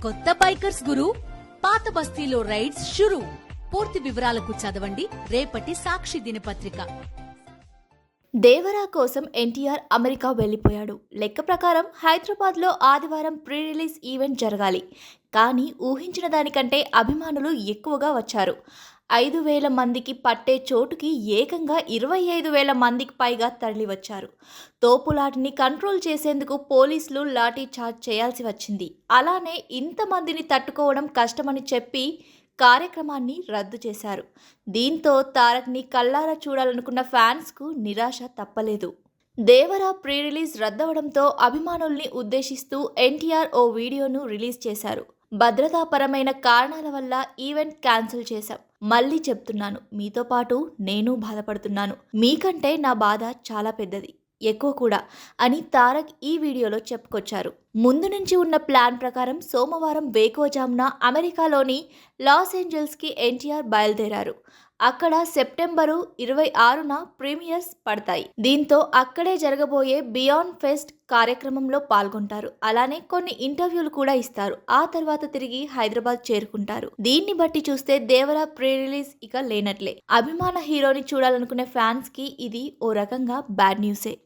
కొత్త బైకర్స్ గురు పాత బస్తీలో రైడ్స్ షురు. పూర్తి వివరాలకు చదవండి రేపటి సాక్షి దినపత్రిక. దేవరా కోసం ఎన్టీఆర్ అమెరికా వెళ్లిపోయాడు. లెక్క ప్రకారం హైదరాబాద్లో ఆదివారం ప్రీ రిలీజ్ ఈవెంట్ జరగాలి. కానీ ఊహించిన దానికంటే అభిమానులు ఎక్కువగా వచ్చారు. 5,000 మందికి పట్టే చోటుకి ఏకంగా 25,000 మందికి పైగా తరలివచ్చారు. తోపులాటిని కంట్రోల్ చేసేందుకు పోలీసులు లాఠీ చార్జ్ చేయాల్సి వచ్చింది. అలానే ఇంతమందిని తట్టుకోవడం కష్టమని చెప్పి కార్యక్రమాన్ని రద్దు చేశారు. దీంతో తారక్ని కళ్ళారా చూడాలనుకున్న ఫ్యాన్స్కు నిరాశ తప్పలేదు. దేవరా ప్రీ రిలీజ్ రద్దవడంతో అభిమానుల్ని ఉద్దేశిస్తూ ఎన్టీఆర్ ఓ వీడియోను రిలీజ్ చేశారు. భద్రతాపరమైన కారణాల వల్ల ఈవెంట్ క్యాన్సిల్ చేశాం. మళ్ళీ చెప్తున్నాను, మీతో పాటు నేను బాధపడుతున్నాను. మీకంటే నా బాధ చాలా పెద్దది, ఎక్కువ కూడా అని తారక్ ఈ వీడియోలో చెప్పుకొచ్చారు. ముందు నుంచి ఉన్న ప్లాన్ ప్రకారం సోమవారం వేకువజామున అమెరికాలోని లాస్ ఏంజల్స్కి ఎన్టీఆర్ బయలుదేరారు. అక్కడ సెప్టెంబరు 26న ప్రీమియర్స్ పడతాయి. దీంతో అక్కడే జరగబోయే బియాండ్ ఫెస్ట్ కార్యక్రమంలో పాల్గొంటారు. అలానే కొన్ని ఇంటర్వ్యూలు కూడా ఇస్తారు. ఆ తర్వాత తిరిగి హైదరాబాద్ చేరుకుంటారు. దీన్ని బట్టి చూస్తే దేవరా ప్రీ రిలీజ్ ఇక లేనట్లే. అభిమాన హీరోని చూడాలనుకునే ఫ్యాన్స్ కి ఇది ఓ రకంగా బ్యాడ్ న్యూసే.